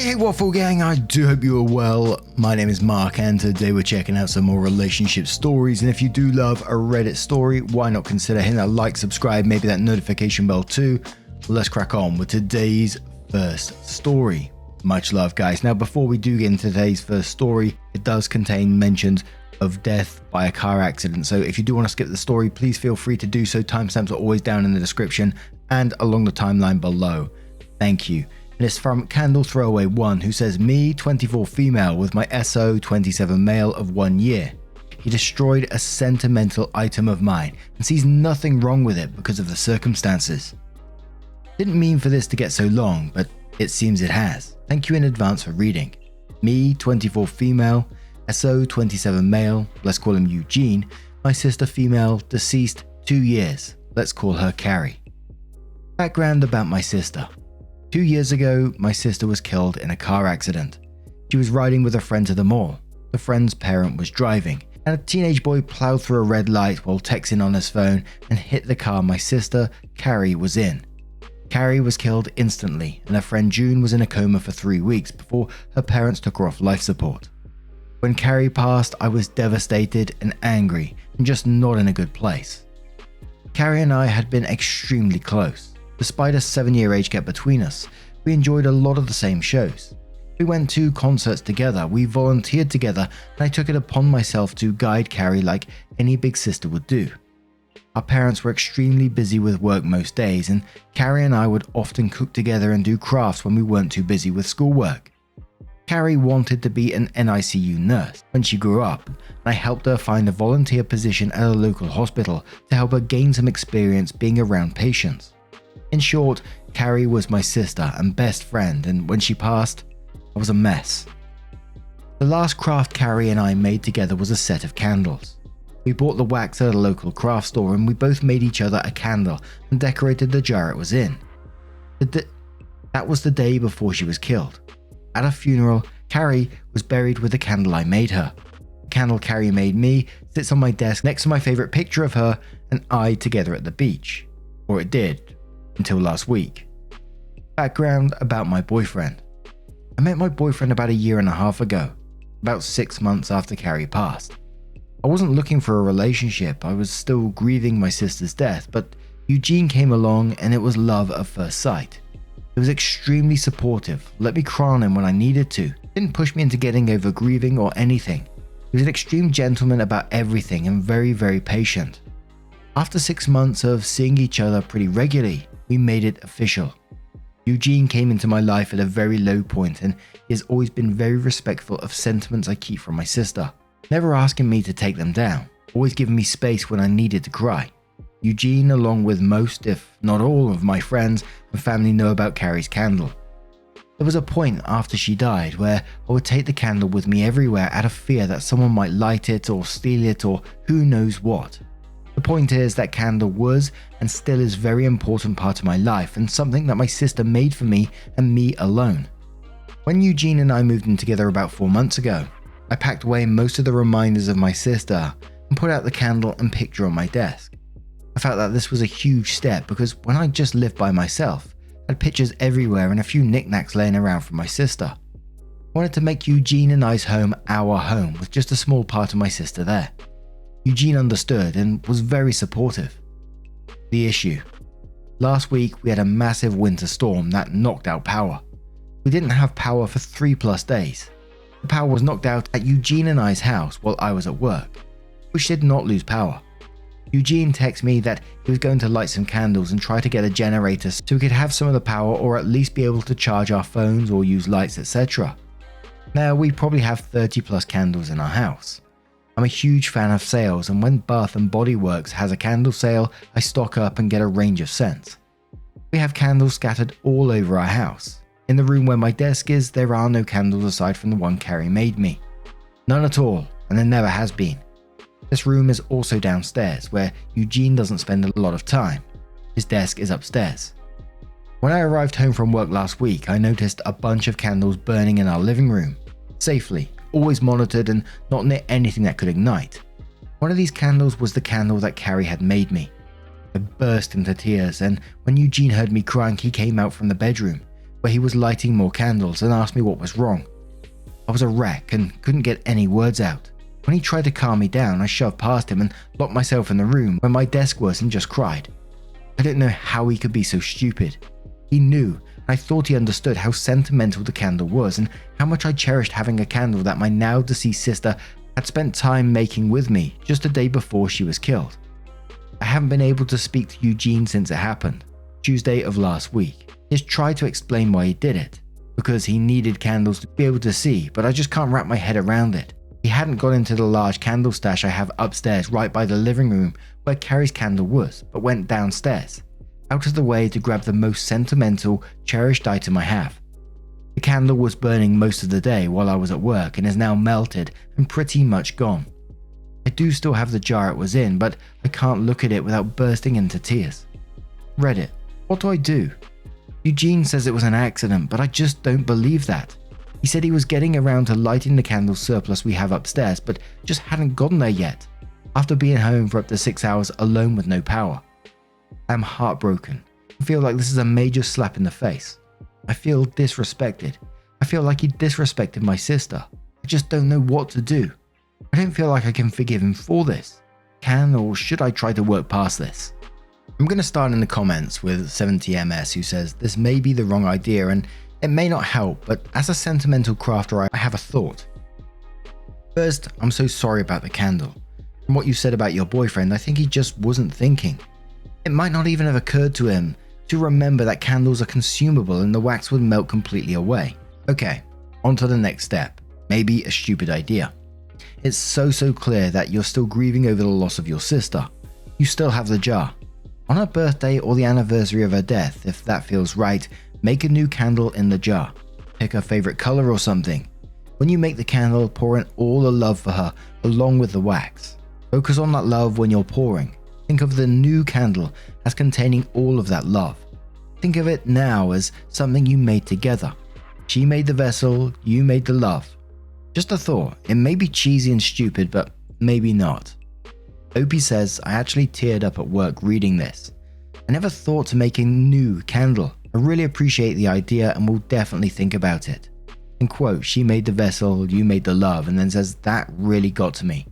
Hey Waffle Gang, I do hope you are well. My name is Mark and today we're checking out some more relationship stories, and if you do love a Reddit story, why not consider hitting that like, subscribe, maybe that notification bell too. Let's crack on with today's first story. Much love guys. Now before we do get into today's first story, it does contain mentions of death by a car accident, so if you do want to skip the story, please feel free to do so. Timestamps are always down in the description and along the timeline below. Thank you. And it's from Candle Throwaway 1, who says, me, 24 female, with my SO, 27 male of 1 year. He destroyed a sentimental item of mine and sees nothing wrong with it because of the circumstances. Didn't mean for this to get so long, but it seems it has. Thank you in advance for reading. Me, 24 female, SO, 27 male, let's call him Eugene. My sister female, deceased 2 years, let's call her Carrie. Background about my sister. 2 years ago, my sister was killed in a car accident. She was riding with a friend to the mall. The friend's parent was driving, and a teenage boy plowed through a red light while texting on his phone and hit the car my sister, Carrie, was in. Carrie was killed instantly, and her friend June was in a coma for 3 weeks before her parents took her off life support. When Carrie passed, I was devastated and angry and just not in a good place. Carrie and I had been extremely close. Despite a 7-year age gap between us, we enjoyed a lot of the same shows. We went to concerts together, we volunteered together, and I took it upon myself to guide Carrie like any big sister would do. Our parents were extremely busy with work most days, and Carrie and I would often cook together and do crafts when we weren't too busy with schoolwork. Carrie wanted to be an NICU nurse when she grew up, and I helped her find a volunteer position at a local hospital to help her gain some experience being around patients. In short, Carrie was my sister and best friend, and when she passed, I was a mess. The last craft Carrie and I made together was a set of candles. We bought the wax at a local craft store and we both made each other a candle and decorated the jar it was in. That was the day before she was killed. At a funeral, Carrie was buried with the candle I made her. The candle Carrie made me sits on my desk next to my favorite picture of her and I together at the beach. Or it did. Until last week. Background about my boyfriend. I met my boyfriend about 1.5 years ago, about 6 months after Carrie passed. I wasn't looking for a relationship, I was still grieving my sister's death, but Eugene came along and it was love at first sight. He was extremely supportive, let me cry on him when I needed to, didn't push me into getting over grieving or anything. He was an extreme gentleman about everything and very, very patient. After 6 months of seeing each other pretty regularly, we made it official. Eugene came into my life at a very low point and he has always been very respectful of sentiments I keep from my sister, never asking me to take them down, always giving me space when I needed to cry. Eugene, along with most, if not all, of my friends and family know about Carrie's candle. There was a point after she died where I would take the candle with me everywhere out of fear that someone might light it or steal it or who knows what. The point is that candle was and still is a very important part of my life and something that my sister made for me and me alone. When Eugene and I moved in together about 4 months ago, I packed away most of the reminders of my sister and put out the candle and picture on my desk. I felt that this was a huge step because when I just lived by myself, I had pictures everywhere and a few knickknacks laying around from my sister. I wanted to make Eugene and I's home our home with just a small part of my sister there. Eugene understood and was very supportive. The issue. Last week we had a massive winter storm that knocked out power. We didn't have power for 3+ days. The power was knocked out at Eugene and I's house while I was at work, which did not lose power. Eugene texted me that he was going to light some candles and try to get a generator so we could have some of the power or at least be able to charge our phones or use lights, etc. Now we probably have 30+ candles in our house. I'm a huge fan of sales, and when Bath & Body Works has a candle sale, I stock up and get a range of scents. We have candles scattered all over our house. In the room where my desk is, there are no candles aside from the one Carrie made me. None at all, and there never has been. This room is also downstairs, where Eugene doesn't spend a lot of time. His desk is upstairs. When I arrived home from work last week, I noticed a bunch of candles burning in our living room. Safely. Always monitored and not near anything that could ignite. One of these candles was the candle that Carrie had made me. I burst into tears, and when Eugene heard me crying, he came out from the bedroom, where he was lighting more candles and asked me what was wrong. I was a wreck and couldn't get any words out. When he tried to calm me down, I shoved past him and locked myself in the room where my desk was and just cried. I don't know how he could be so stupid. He knew, and I thought he understood how sentimental the candle was and how much I cherished having a candle that my now deceased sister had spent time making with me just a day before she was killed. I haven't been able to speak to Eugene since it happened, Tuesday of last week. He has tried to explain why he did it, because he needed candles to be able to see, but I just can't wrap my head around it. He hadn't gone into the large candle stash I have upstairs right by the living room where Carrie's candle was, but went downstairs, out of the way to grab the most sentimental, cherished item I have. The candle was burning most of the day while I was at work and is now melted and pretty much gone. I do still have the jar it was in, but I can't look at it without bursting into tears. Reddit, what do I do? Eugene says it was an accident, but I just don't believe that. He said he was getting around to lighting the candle surplus we have upstairs, but just hadn't gotten there yet, after being home for up to 6 hours alone with no power. I am heartbroken. I feel like this is a major slap in the face. I feel disrespected. I feel like he disrespected my sister. I just don't know what to do. I don't feel like I can forgive him for this. Can or should I try to work past this? I'm going to start in the comments with 70ms who says this may be the wrong idea and it may not help, but as a sentimental crafter I have a thought. First, I'm so sorry about the candle. From what you said about your boyfriend, I think he just wasn't thinking. It might not even have occurred to him to remember that candles are consumable and the wax would melt completely away. Okay, on to the next step. Maybe a stupid idea. It's so clear that you're still grieving over the loss of your sister. You still have the jar. On her birthday or the anniversary of her death, if that feels right, make a new candle in the jar. Pick her favorite color or something. When you make the candle, pour in all the love for her along with the wax. Focus on that love when you're pouring. Think of the new candle as containing all of that love. Think of it now as something you made together. She made the vessel, you made the love. Just a thought, it may be cheesy and stupid, but maybe not. Opie says, I actually teared up at work reading this. I never thought to make a new candle. I really appreciate the idea and will definitely think about it. And quote, she made the vessel, you made the love, and then says, that really got to me.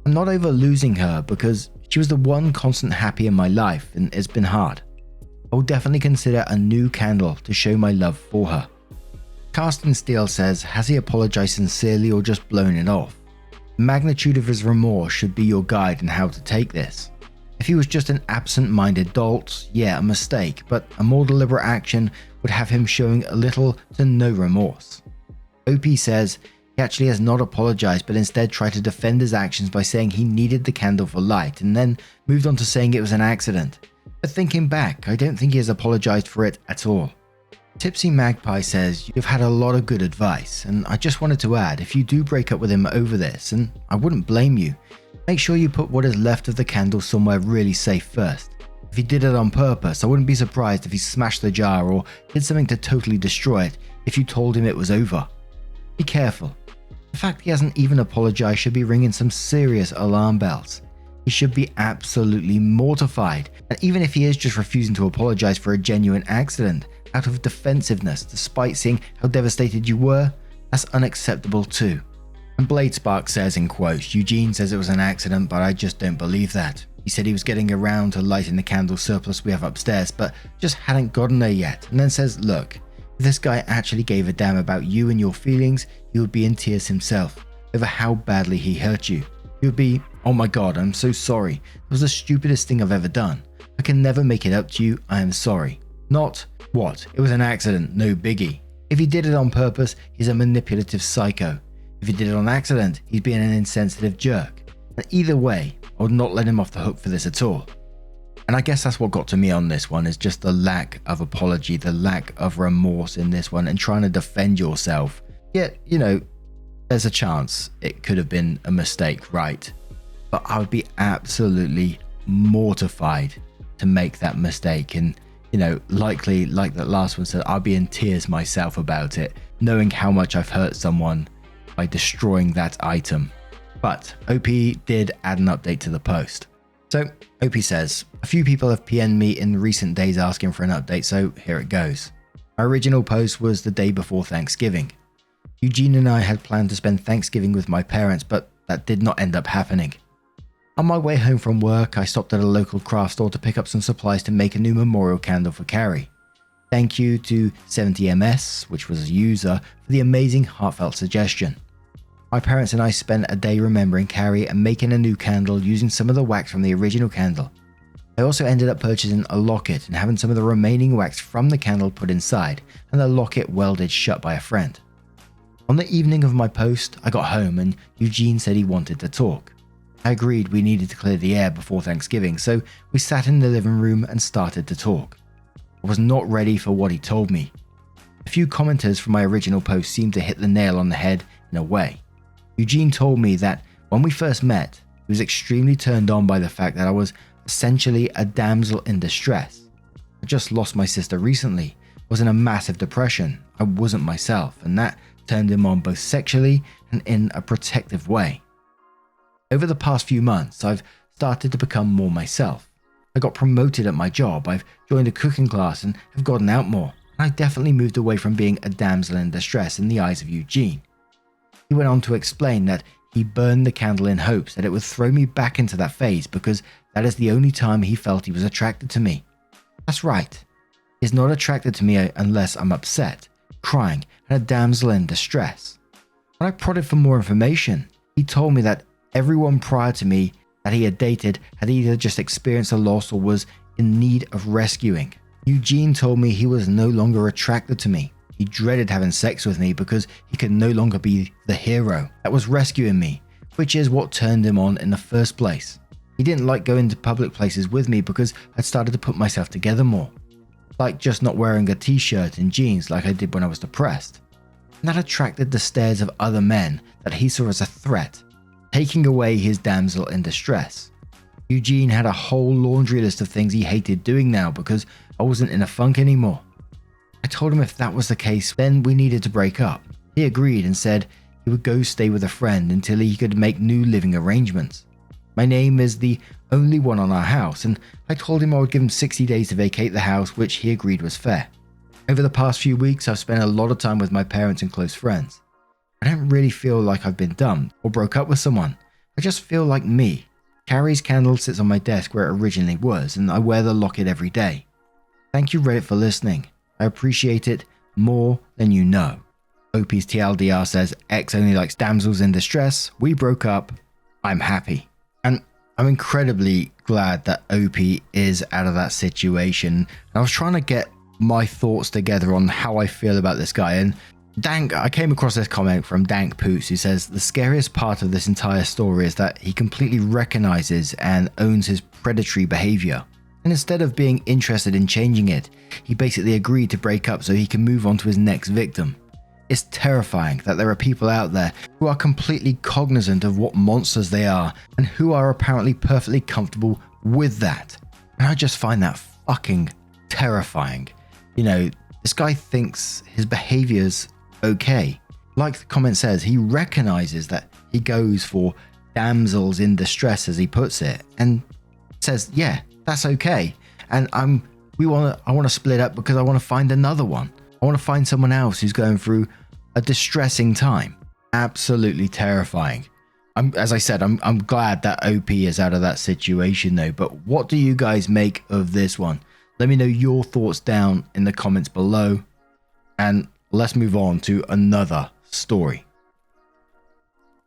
I'm not over losing her because she was the one constant happy in my life and it's been hard. I will definitely consider a new candle to show my love for her. Carsten Steele says, has he apologized sincerely or just blown it off? The magnitude of his remorse should be your guide in how to take this. If he was just an absent-minded dolt, yeah, a mistake, but a more deliberate action would have him showing little to no remorse. OP says he actually has not apologized but instead tried to defend his actions by saying he needed the candle for light and then moved on to saying it was an accident. But thinking back, I don't think he has apologized for it at all. Tipsy Magpie says, you've had a lot of good advice, and I just wanted to add, if you do break up with him over this, and I wouldn't blame you, make sure you put what is left of the candle somewhere really safe first. If he did it on purpose, I wouldn't be surprised if he smashed the jar or did something to totally destroy it if you told him it was over. Be careful. The fact he hasn't even apologized should be ringing some serious alarm bells. He should be absolutely mortified, and even if he is just refusing to apologize for a genuine accident, out of defensiveness despite seeing how devastated you were, that's unacceptable too. And Blade Spark says in quotes, Eugene says it was an accident but I just don't believe that. He said he was getting around to lighting the candle surplus we have upstairs but just hadn't gotten there yet, and then says, look, if this guy actually gave a damn about you and your feelings, he would be in tears himself over how badly he hurt you. He would be, oh my god, I'm so sorry, it was the stupidest thing I've ever done. I can never make it up to you, I am sorry. Not, what, it was an accident, no biggie. If he did it on purpose, he's a manipulative psycho. If he did it on accident, he's being an insensitive jerk. And either way, I would not let him off the hook for this at all. And I guess that's what got to me on this one, is just the lack of apology, the lack of remorse in this one, and trying to defend yourself. Yet, you know, there's a chance it could have been a mistake, right? But I would be absolutely mortified to make that mistake, and you know, likely, like that last one said, I'll be in tears myself about it, knowing how much I've hurt someone by destroying that item. But OP did add an update to the post. So OP says, a few people have PN'd me in recent days asking for an update, so here it goes. My original post was the day before Thanksgiving. Eugene and I had planned to spend Thanksgiving with my parents, but that did not end up happening. On my way home from work, I stopped at a local craft store to pick up some supplies to make a new memorial candle for Carrie. Thank you to 70MS, which was a user, for the amazing heartfelt suggestion. My parents and I spent a day remembering Carrie and making a new candle using some of the wax from the original candle. I also ended up purchasing a locket and having some of the remaining wax from the candle put inside, and the locket welded shut by a friend. On the evening of my post, I got home and Eugene said he wanted to talk. I agreed we needed to clear the air before Thanksgiving, so we sat in the living room and started to talk. I was not ready for what he told me. A few commenters from my original post seemed to hit the nail on the head in a way. Eugene told me that when we first met, he was extremely turned on by the fact that I was essentially a damsel in distress. I just lost my sister recently, was in a massive depression, I wasn't myself, and that turned him on both sexually and in a protective way. Over the past few months, I've started to become more myself. I got promoted at my job, I've joined a cooking class and have gotten out more. I definitely moved away from being a damsel in distress in the eyes of Eugene. He went on to explain that he burned the candle in hopes that it would throw me back into that phase because that is the only time he felt he was attracted to me. That's right. He's not attracted to me unless I'm upset, crying, and a damsel in distress. When I prodded for more information, he told me that everyone prior to me that he had dated had either just experienced a loss or was in need of rescuing. Eugene told me he was no longer attracted to me. He dreaded having sex with me because he could no longer be the hero that was rescuing me, which is what turned him on in the first place. He didn't like going to public places with me because I'd started to put myself together more. Like just not wearing a t-shirt and jeans like I did when I was depressed. And that attracted the stares of other men that he saw as a threat, taking away his damsel in distress. Eugene had a whole laundry list of things he hated doing now because I wasn't in a funk anymore. I told him if that was the case, then we needed to break up. He agreed and said he would go stay with a friend until he could make new living arrangements. My name is the only one on our house, and I told him I would give him 60 days to vacate the house, which he agreed was fair. Over the past few weeks, I've spent a lot of time with my parents and close friends. I don't really feel like I've been dumped or broke up with someone. I just feel like me. Carrie's candle sits on my desk where it originally was, and I wear the locket every day. Thank you, Reddit, for listening. I appreciate it more than you know. OP's TLDR says, X only likes damsels in distress. We broke up. I'm happy. And I'm incredibly glad that OP is out of that situation. And I was trying to get my thoughts together on how I feel about this guy. And I came across this comment from Dank Poots who says, the scariest part of this entire story is that he completely recognizes and owns his predatory behavior. And instead of being interested in changing it, he basically agreed to break up so he can move on to his next victim. It's terrifying that there are people out there who are completely cognizant of what monsters they are and who are apparently perfectly comfortable with that. And I just find that fucking terrifying. You know, this guy thinks his behavior's okay. Like the comment says, he recognizes that he goes for damsels in distress, as he puts it, and says, yeah, that's okay. And I want to split up because I want to find another one. I want to find someone else who's going through a distressing time. Absolutely terrifying. As I said, I'm glad that OP is out of that situation though. But what do you guys make of this one? Let me know your thoughts down in the comments below. And let's move on to another story.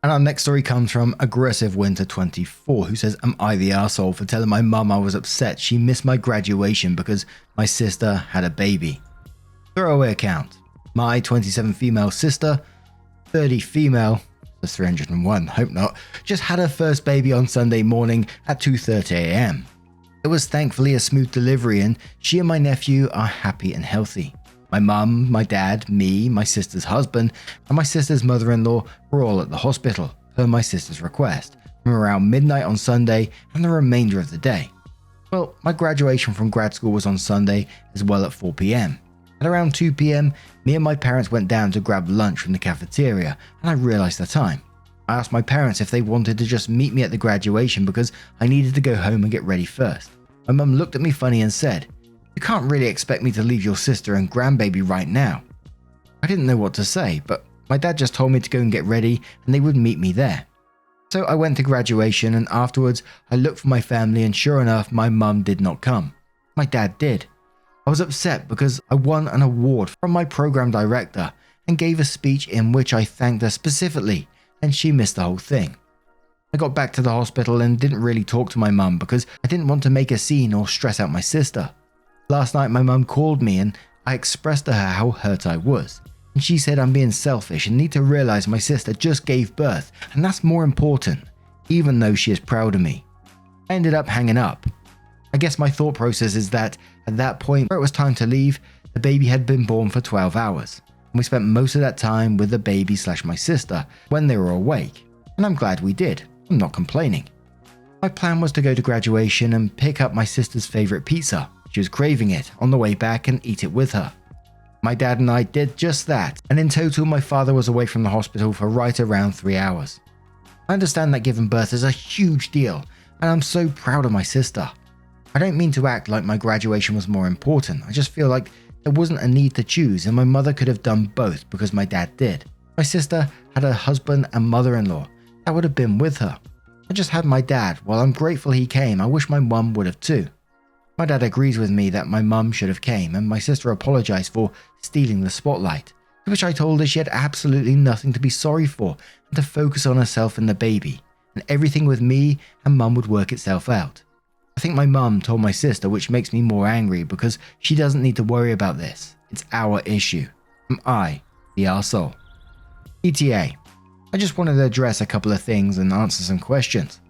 And our next story comes from Aggressive Winter 24, who says, am I the arsehole for telling my mum I was upset she missed my graduation because my sister had a baby? Throwaway account. My 27 female sister, 30 female, that's 301, hope not, just had her first baby on Sunday morning at 2:30 a.m. It was thankfully a smooth delivery and she and my nephew are happy and healthy. My mum, my dad, me, my sister's husband, and my sister's mother-in-law were all at the hospital, per my sister's request, from around midnight on Sunday and the remainder of the day. Well, my graduation from grad school was on Sunday as well at 4 p.m. At around 2 p.m, me and my parents went down to grab lunch from the cafeteria, and I realized the time. I asked my parents if they wanted to just meet me at the graduation because I needed to go home and get ready first. My mum looked at me funny and said, You can't really expect me to leave your sister and grandbaby right now." I didn't know what to say, but my dad just told me to go and get ready and they would meet me there. So I went to graduation, and afterwards I looked for my family, and sure enough, my mum did not come. My dad did. I was upset because I won an award from my program director and gave a speech in which I thanked her specifically, and she missed the whole thing. I got back to the hospital and didn't really talk to my mum because I didn't want to make a scene or stress out my sister. Last night my mum called me and I expressed to her how hurt I was. And she said I'm being selfish and need to realize my sister just gave birth, and that's more important, even though she is proud of me. I ended up hanging up. I guess my thought process is that at that point where it was time to leave, the baby had been born for 12 hours. And we spent most of that time with the baby / my sister when they were awake. And I'm glad we did. I'm not complaining. My plan was to go to graduation and pick up my sister's favorite pizza. She was craving it on the way back and eat it with her. My dad and I did just that, and in total my father was away from the hospital for right around 3 hours. I understand that giving birth is a huge deal, and I'm so proud of my sister. I don't mean to act like my graduation was more important, I just feel like there wasn't a need to choose and my mother could have done both because my dad did. My sister had a husband and mother-in-law that would have been with her. I just had my dad. While I'm grateful he came, I wish my mum would have too. My dad agrees with me that my mum should have came, and my sister apologized for stealing the spotlight, to which I told her she had absolutely nothing to be sorry for and to focus on herself and the baby, and everything with me and mum would work itself out. I think my mum told my sister, which makes me more angry because she doesn't need to worry about this. It's our issue. Am I the arsehole? ETA. I just wanted to address a couple of things and answer some questions.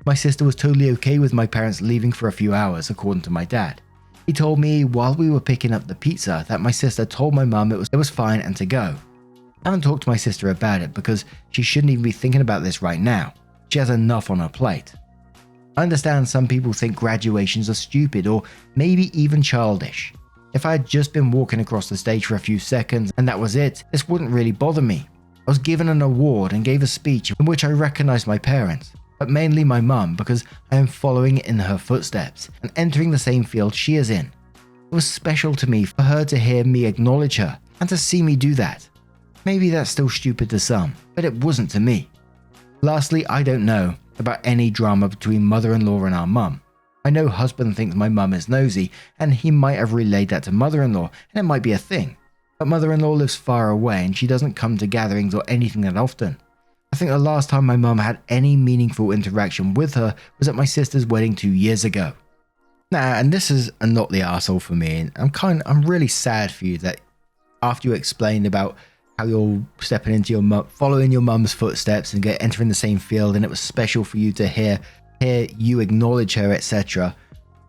My sister was totally okay with my parents leaving for a few hours, according to my dad. He told me while we were picking up the pizza that my sister told my mum it was fine and to go. I haven't talked to my sister about it because she shouldn't even be thinking about this right now. She has enough on her plate. I understand some people think graduations are stupid or maybe even childish. If I had just been walking across the stage for a few seconds and that was it, this wouldn't really bother me. I was given an award and gave a speech in which I recognized my parents, but mainly my mum because I am following in her footsteps and entering the same field she is in. It was special to me for her to hear me acknowledge her and to see me do that. Maybe that's still stupid to some, but it wasn't to me. Lastly, I don't know about any drama between mother-in-law and our mum. I know husband thinks my mum is nosy and he might have relayed that to mother-in-law and it might be a thing. But mother-in-law lives far away and she doesn't come to gatherings or anything that often. I think the last time my mum had any meaningful interaction with her was at my sister's wedding 2 years ago. Nah, and this is a not the arsehole for me, and I'm really sad for you that after you explained about how you're stepping into your mum, following your mum's footsteps and entering the same field, and it was special for you to hear you acknowledge her, etc.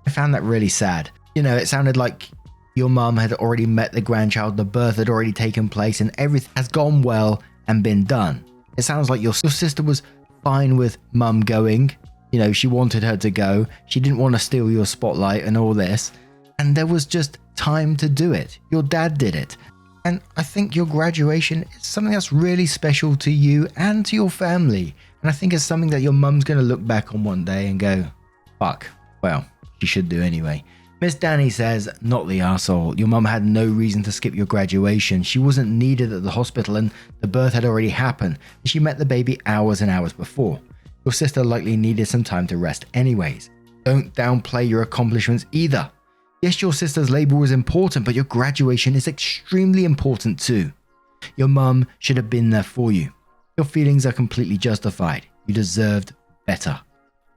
I found that really sad. You know, it sounded like your mum had already met the grandchild, the birth had already taken place, and everything has gone well and been done. It sounds like your sister was fine with mum going. You know, she wanted her to go. She didn't want to steal your spotlight and all this. And there was just time to do it. Your dad did it. And I think your graduation is something that's really special to you and to your family. And I think it's something that your mum's going to look back on one day and go, fuck. Well, she should do anyway. Miss Danny says, not the arsehole. Your mum had no reason to skip your graduation. She wasn't needed at the hospital and the birth had already happened. And she met the baby hours and hours before. Your sister likely needed some time to rest anyways. Don't downplay your accomplishments either. Yes, your sister's labor was important, but your graduation is extremely important too. Your mum should have been there for you. Your feelings are completely justified. You deserved better.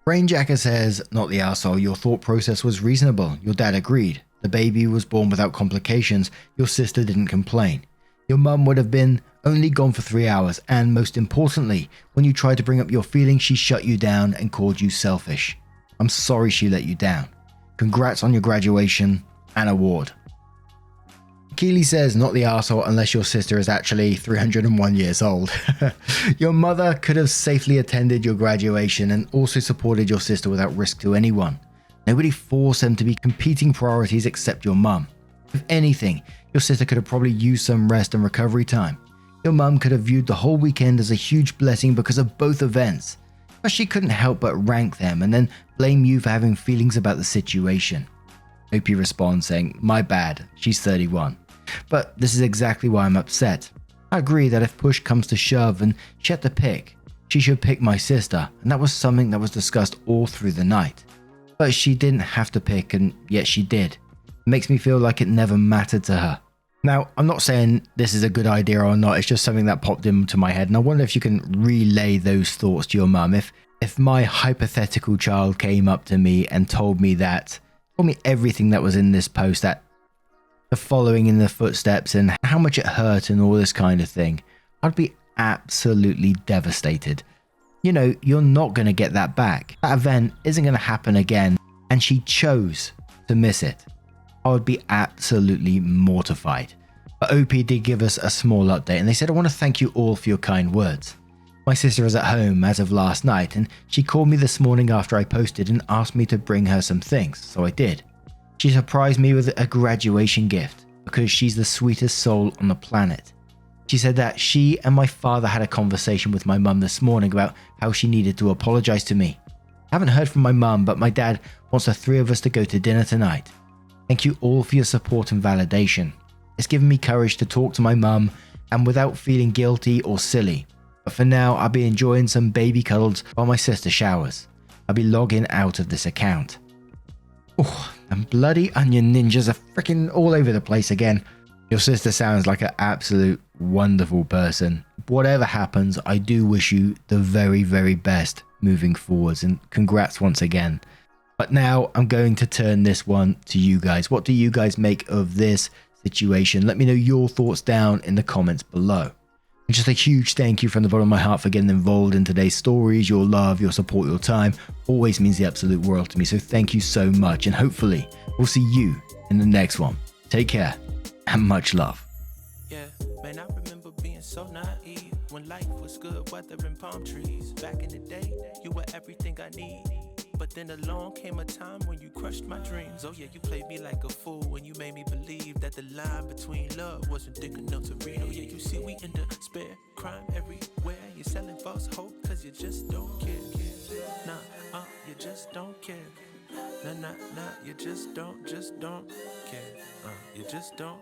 Rainjacker says, not the arsehole, your thought process was reasonable. Your dad agreed. The baby was born without complications. Your sister didn't complain. Your mum would have been only gone for 3 hours, and most importantly, when you tried to bring up your feelings, she shut you down and called you selfish. I'm sorry she let you down. Congrats on your graduation and award. Keely says, not the arsehole unless your sister is actually 301 years old. Your mother could have safely attended your graduation and also supported your sister without risk to anyone. Nobody forced them to be competing priorities except your mum. If anything, your sister could have probably used some rest and recovery time. Your mum could have viewed the whole weekend as a huge blessing because of both events, but she couldn't help but rank them and then blame you for having feelings about the situation. OP responds saying, "My bad, she's 31. But this is exactly why I'm upset. I agree that if push comes to shove and she had to pick, she should pick my sister, and that was something that was discussed all through the night. But she didn't have to pick, and yet she did. It makes me feel like it never mattered to her." Now, I'm not saying this is a good idea or not, it's just something that popped into my head, and I wonder if you can relay those thoughts to your mum. If my hypothetical child came up to me and told me everything that was in this post, that the following in the footsteps and how much it hurt and all this kind of thing, I'd be absolutely devastated. You know, you're not going to get that back. That event isn't going to happen again, and she chose to miss it. I would be absolutely mortified. But OP did give us a small update, and they said, "I want to thank you all for your kind words. My sister is at home as of last night, and she called me this morning after I posted and asked me to bring her some things, so I did. She surprised me with a graduation gift because she's the sweetest soul on the planet. She said that she and my father had a conversation with my mum this morning about how she needed to apologize to me. I haven't heard from my mum, but my dad wants the three of us to go to dinner tonight. Thank you all for your support and validation. It's given me courage to talk to my mum and without feeling guilty or silly. But for now, I'll be enjoying some baby cuddles while my sister showers. I'll be logging out of this account." Oh, and bloody onion ninjas are freaking all over the place again. Your sister sounds like an absolute wonderful person. Whatever happens, I do wish you the very, very best moving forwards, and congrats once again. But now I'm going to turn this one to you guys. What do you guys make of this situation? Let me know your thoughts down in the comments below. And just a huge thank you from the bottom of my heart for getting involved in today's stories. Your love, your support, your time always means the absolute world to me. So thank you so much, and hopefully we'll see you in the next one. Take care and much love. Yeah, man, I remember being so naive when life was good, weather and palm trees. Back in the day, you were everything I need. But then along came a time when you crushed my dreams. Oh yeah, you played me like a fool when you made me believe that the line between love wasn't thick enough to read. Oh yeah, you see we in despair, crime everywhere. You're selling false hope cause you just don't care. Nah, you just don't care. Nah, you just don't care. You just don't.